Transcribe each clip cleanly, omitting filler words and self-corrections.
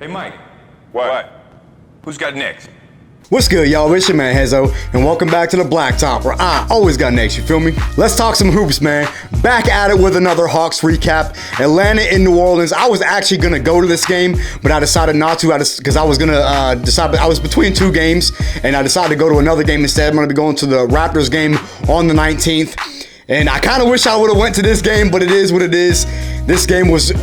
Hey, Mike. What? Who's got next? What's good, y'all? It's your man, Hezo, and welcome back to the Blacktop, where I always got next, you feel me? Let's talk some hoops, man. Back at it with another Hawks recap. Atlanta in New Orleans. I was actually going to go to this game, but I decided not to because I was going to decide. I was between two games, and I decided to go to another game instead. I'm going to be going to the Raptors game on the 19th. And I kind of wish I would have went to this game, but it is what it is. This game was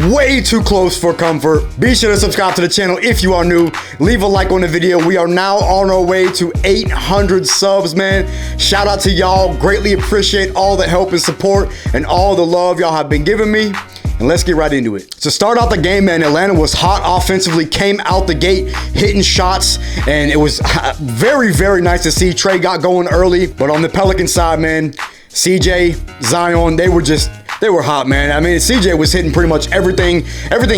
way too close for comfort. Be sure to subscribe to the channel if you are new. Leave a like on the video. We are now on our way to 800 subs, man. Shout out to y'all. Greatly appreciate all the help and support and all the love y'all have been giving me. And let's get right into it. To start out the game, man, Atlanta was hot offensively, came out the gate, hitting shots, and it was very, very nice to see Trey got going early. But on the Pelicans side, man, CJ, Zion, they were hot, man. I mean, CJ was hitting pretty much everything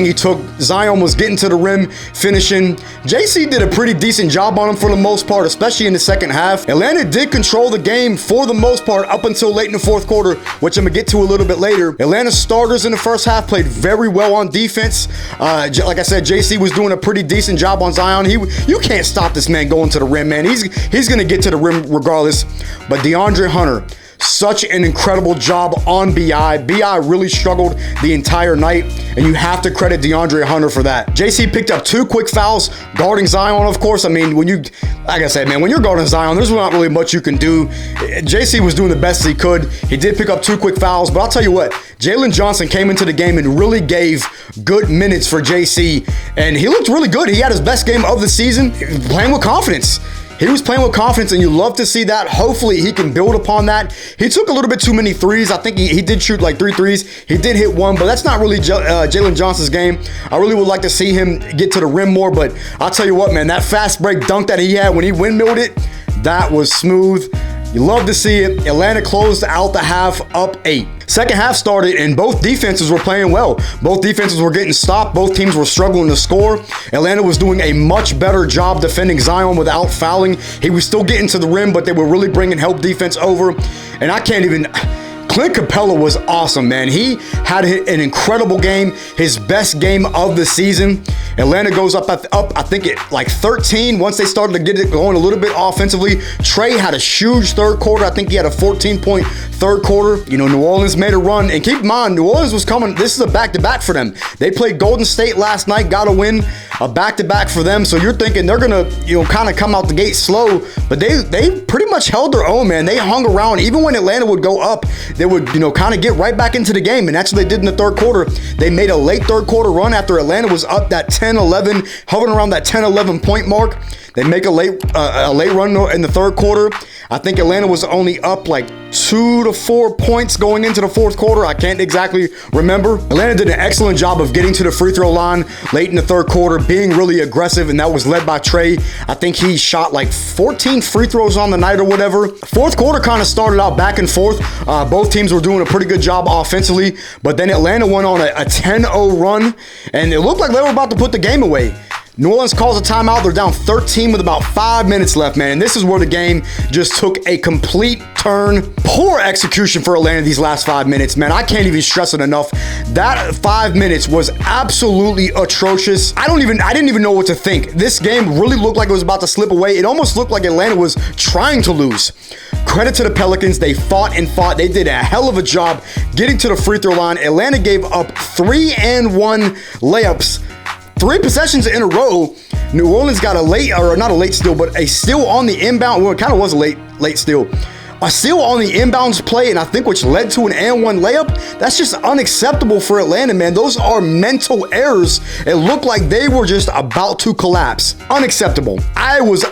he took. Zion was getting to the rim, finishing. JC did a pretty decent job on him for the most part, especially in the second half. Atlanta did control the game for the most part up until late in the fourth quarter, which I'm gonna get to a little bit later. Atlanta's starters in the first half played very well on defense. Like I said, JC was doing a pretty decent job on Zion. You can't stop this man going to the rim, man. He's gonna get to the rim regardless. But DeAndre Hunter, such an incredible job on BI. BI really struggled the entire night, and you have to credit DeAndre Hunter for that. JC picked up 2 quick fouls, guarding Zion, of course. I mean, like I said, man, when you're guarding Zion, there's not really much you can do. JC was doing the best he could. He did pick up 2 quick fouls, but I'll tell you what, Jalen Johnson came into the game and really gave good minutes for JC, and he looked really good. He had his best game of the season, playing with confidence. He was playing with confidence, and you love to see that. Hopefully, he can build upon that. He took a little bit too many threes. I think he did shoot like 3 threes. He did hit 1, but that's not really Jalen Johnson's game. I really would like to see him get to the rim more, but I'll tell you what, man, that fast break dunk that he had when he windmilled it, that was smooth. You love to see it. Atlanta closed out the half up 8. Second half started, and both defenses were playing well. Both defenses were getting stopped. Both teams were struggling to score. Atlanta was doing a much better job defending Zion without fouling. He was still getting to the rim, but they were really bringing help defense over. And I can't even... Clint Capella was awesome, man. He had an incredible game, his best game of the season. Atlanta goes up, I think, at like 13 once they started to get it going a little bit offensively. Trey had a huge third quarter. I think he had a 14-point third quarter. You know, New Orleans made a run. And keep in mind, New Orleans was coming. This is a back-to-back for them. They played Golden State last night, got a win, a back-to-back for them. So you're thinking they're going to, kind of come out the gate slow. But they pretty much held their own, man. They hung around. Even when Atlanta would go up, they would, kind of get right back into the game. And that's what they did in the third quarter. They made a late third quarter run after Atlanta was up that 10-11, hovering around that 10-11 point mark. They make a late run in the third quarter. I think Atlanta was only up like 2 to 4 points going into the fourth quarter. I can't exactly remember. Atlanta did an excellent job of getting to the free throw line late in the third quarter, being really aggressive, and that was led by Trey. I think he shot like 14 free throws on the night or whatever. Fourth quarter kind of started out back and forth. Both teams were doing a pretty good job offensively, but then Atlanta went on a 10-0 run, and it looked like they were about to put the game away. New Orleans calls a timeout. They're down 13 with about 5 minutes left, man. And this is where the game just took a complete turn. Poor execution for Atlanta these last 5 minutes, man. I can't even stress it enough. That 5 minutes was absolutely atrocious. I didn't even know what to think. This game really looked like it was about to slip away. It almost looked like Atlanta was trying to lose. Credit to the Pelicans. They fought and fought. They did a hell of a job getting to the free throw line. Atlanta gave up 3-and-1 layups. 3 possessions in a row. New Orleans got not a late steal, but a steal on the inbound. Well, it kind of was a late steal. A steal on the inbounds play, and I think which led to an and-one layup. That's just unacceptable for Atlanta, man. Those are mental errors. It looked like they were just about to collapse. Unacceptable. I was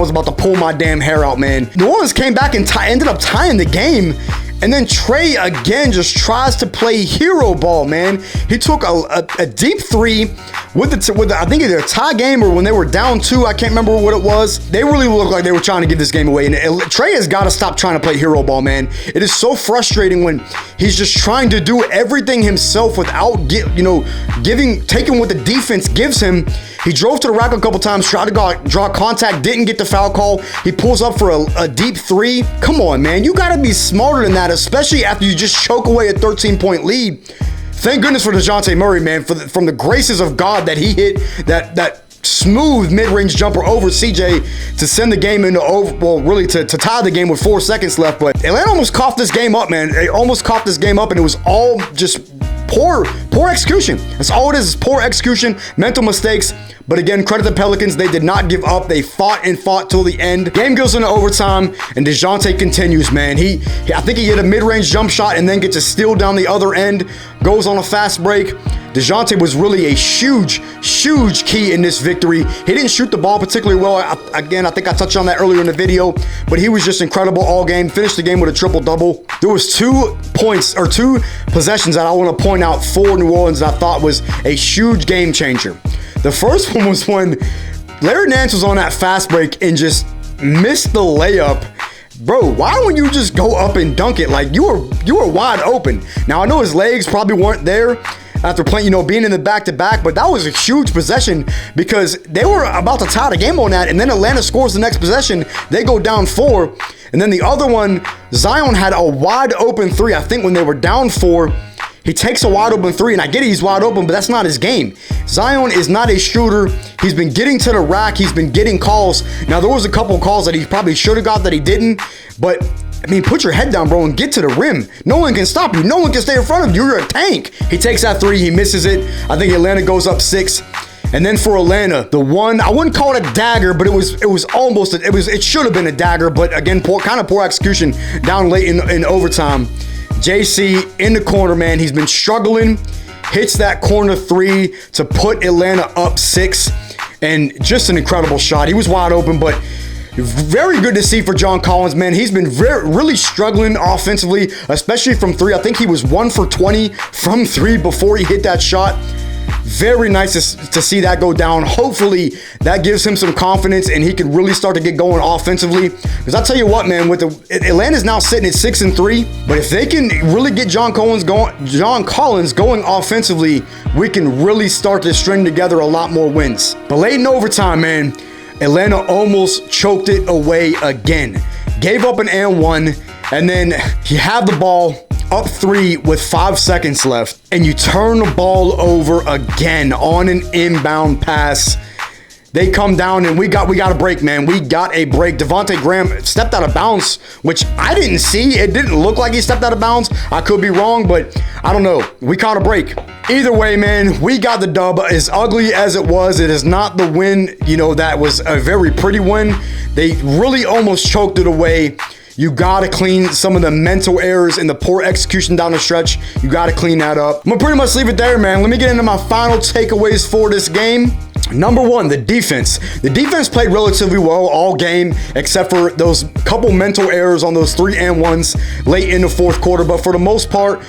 about to pull my damn hair out, man. New Orleans came back and ended up tying the game. And then Trey again just tries to play hero ball, man. He took a deep 3 with I think either a tie game or when they were down 2. I can't remember what it was. They really looked like they were trying to give this game away. And Trey has got to stop trying to play hero ball, man. It is so frustrating when he's just trying to do everything himself without taking what the defense gives him. He drove to the rack a couple times, tried to draw contact, didn't get the foul call. He pulls up for a deep 3. Come on, man. You got to be smarter than that, especially after you just choke away a 13-point lead. Thank goodness for DeJounte Murray, man, from the graces of God that he hit that smooth mid-range jumper over CJ to send the game into to tie the game with 4 seconds left. But Atlanta almost coughed this game up, man. They almost coughed this game up, and it was all just poor execution. That's all it is poor execution, mental mistakes. But again, credit the Pelicans. They did not give up. They fought till the end. Game goes into overtime, and DeJounte continues, man. I think he hit a mid-range jump shot and then gets a steal down the other end, goes on a fast break. DeJounte was really a huge key in this victory. He didn't shoot the ball particularly well. Again, I think I touched on that earlier in the video, but he was just incredible all game. Finished the game with a triple-double. There was 2 possessions that I want to point out for New Orleans that I thought was a huge game changer. The first one was when Larry Nance was on that fast break and just missed the layup. Bro, why don't you just go up and dunk it? Like, you were wide open. Now, I know his legs probably weren't there after playing, being in the back-to-back, but that was a huge possession because they were about to tie the game on that, and then Atlanta scores the next possession. They go down 4, and then the other one, Zion had a wide-open 3. I think when they were down 4, he takes a wide-open 3, and I get it, he's wide open, but that's not his game. Zion is not a shooter. He's been getting to the rack. He's been getting calls. Now, there was a couple calls that he probably should have got that he didn't, but I mean, put your head down, bro, and get to the rim. No one can stop you. No one can stay in front of you. You're a tank. He takes that 3. He misses it. I think Atlanta goes up 6. And then for Atlanta, the one, I wouldn't call it a dagger, but it was almost, it should have been a dagger, but again, kind of poor execution down late in overtime. JC in the corner, man. He's been struggling. Hits that corner 3 to put Atlanta up 6. And just an incredible shot. He was wide open, but very good to see for John Collins, man. He's been really struggling offensively, especially from 3. I think he was 1 for 20 from 3 before he hit that shot. Very nice to see that go down. Hopefully that gives him some confidence and he can really start to get going offensively. Because I'll tell you what, man, Atlanta's now sitting at 6-3, but if they can really get John Collins going offensively, we can really start to string together a lot more wins. But late in overtime, man, Atlanta almost choked it away again. Gave up an and 1, and then you have the ball up 3 with 5 seconds left, and you turn the ball over again on an inbound pass. They come down, and we got a break, man. We got a break. Devontae Graham stepped out of bounds, which I didn't see. It didn't look like he stepped out of bounds. I could be wrong, but I don't know. We caught a break. Either way, man, we got the dub. As ugly as it is not the win, that was a very pretty win. They really almost choked it away. You got to clean some of the mental errors and the poor execution down the stretch. You got to clean that up. I'm going to pretty much leave it there, man. Let me get into my final takeaways for this game. Number 1, the defense. The defense played relatively well all game, except for those couple mental errors on those 3 and 1s late in the fourth quarter. But for the most part,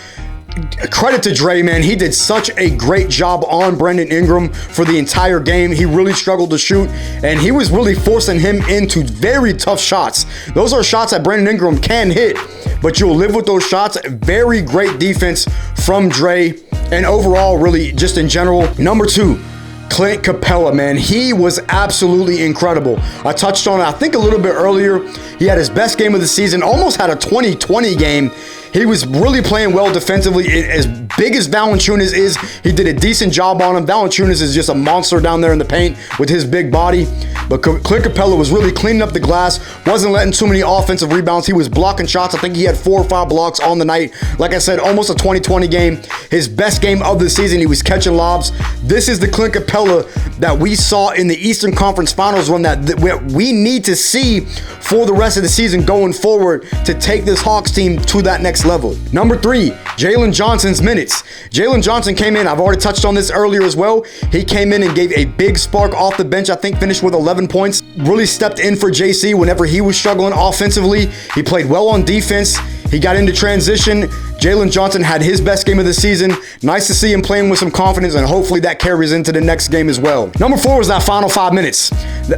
credit to Dre, man. He did such a great job on Brandon Ingram for the entire game. He really struggled to shoot, and he was really forcing him into very tough shots. Those are shots that Brandon Ingram can hit, but you'll live with those shots. Very great defense from Dre, and overall, really, just in general. Number 2, Clint Capella, man. He was absolutely incredible. I touched on it, I think, a little bit earlier. He had his best game of the season, almost had a 20-20 game. He was really playing well defensively. As big as Valanciunas is, he did a decent job on him. Valanciunas is just a monster down there in the paint with his big body. But Clint Capella was really cleaning up the glass, wasn't letting too many offensive rebounds. He was blocking shots. I think he had 4 or 5 blocks on the night. Like I said, almost a 20-20 game. His best game of the season. He was catching lobs. This is the Clint Capella that we saw in the Eastern Conference Finals run that we need to see for the rest of the season going forward to take this Hawks team to that next level. Number 3, Jalen Johnson's minutes. Jalen Johnson came in. I've already touched on this earlier as well. He came in and gave a big spark off the bench. I think finished with 11 points. Really stepped in for JC whenever he was struggling offensively. He played well on defense. He got into transition. Jalen Johnson had his best game of the season. Nice to see him playing with some confidence, and hopefully that carries into the next game as well. Number 4 was that final 5 minutes.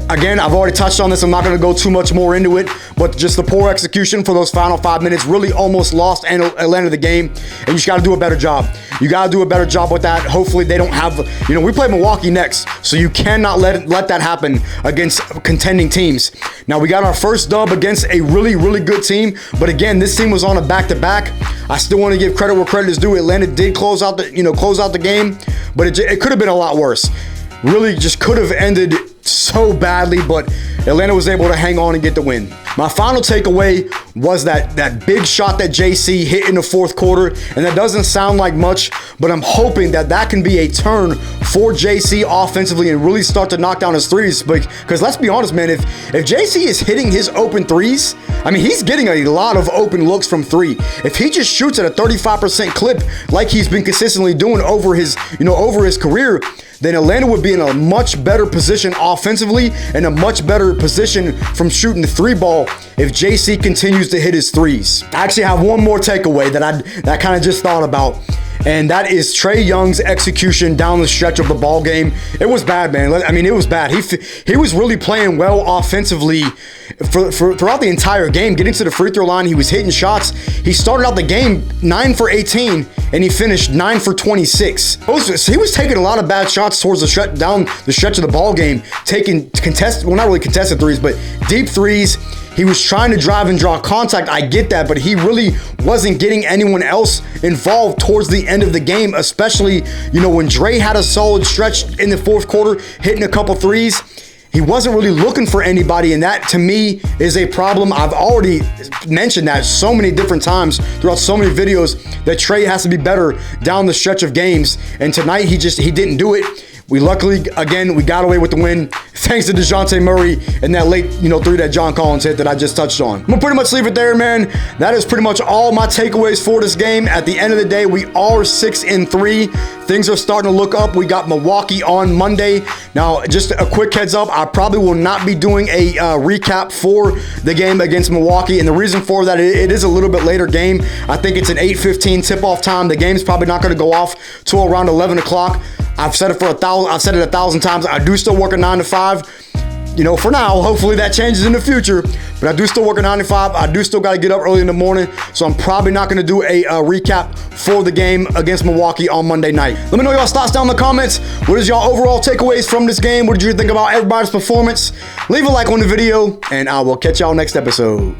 Again, I've already touched on this. I'm not going to go too much more into it, but just the poor execution for those final 5 minutes really almost lost Atlanta the game, and you just got to do a better job. You got to do a better job with that. Hopefully they don't have, we play Milwaukee next, so you cannot let that happen against contending teams. Now, we got our first dub against a really, really good team, but again, this team was on a back-to-back. I still still want to give credit where credit is due. Atlanta did close out the game, but it could have been a lot worse. Really just could have ended so badly, but Atlanta was able to hang on and get the win. My final takeaway was that big shot that JC hit in the fourth quarter, and that doesn't sound like much, but I'm hoping that can be a turn for JC offensively and really start to knock down his threes. Because let's be honest, man, if JC is hitting his open threes, I mean, he's getting a lot of open looks from three. If he just shoots at a 35% clip like he's been consistently doing over his career, then Atlanta would be in a much better position offensively and a much better position from shooting the three ball if JC continues to hit his threes. I actually have one more takeaway that I kind of just thought about, and that is Trae Young's execution down the stretch of the ball game. It was bad, man. I mean, it was bad. He was really playing well offensively throughout the entire game. Getting to the free throw line, he was hitting shots. He started out the game 9 for 18, and he finished 9 for 26. He was taking a lot of bad shots towards down the stretch of the ball game, taking not really contested threes, but deep threes. He was trying to drive and draw contact. I get that, but he really wasn't getting anyone else involved towards the end of the game, especially, when Dre had a solid stretch in the fourth quarter, hitting a couple threes. He wasn't really looking for anybody, and that, to me, is a problem. I've already mentioned that so many different times throughout so many videos that Trae has to be better down the stretch of games, and tonight he didn't do it. We luckily, again, we got away with the win thanks to DeJounte Murray and that late, three that John Collins hit that I just touched on. I'm gonna pretty much leave it there, man. That is pretty much all my takeaways for this game. At the end of the day, we are 6-3. Things are starting to look up. We got Milwaukee on Monday. Now, just a quick heads up, I probably will not be doing a recap for the game against Milwaukee, and the reason for that, it is a little bit later game. I think it's an 8:15 tip-off time. The game's probably not gonna go off till around 11 o'clock. I've said it 1,000 times. I do still work a 9 to 5. For now, hopefully that changes in the future, but I do still work a 9 to 5. I do still got to get up early in the morning, so I'm probably not going to do a recap for the game against Milwaukee on Monday night. Let me know y'all's thoughts down in the comments. What is y'all overall takeaways from this game? What did you think about everybody's performance? Leave a like on the video, and I will catch y'all next episode.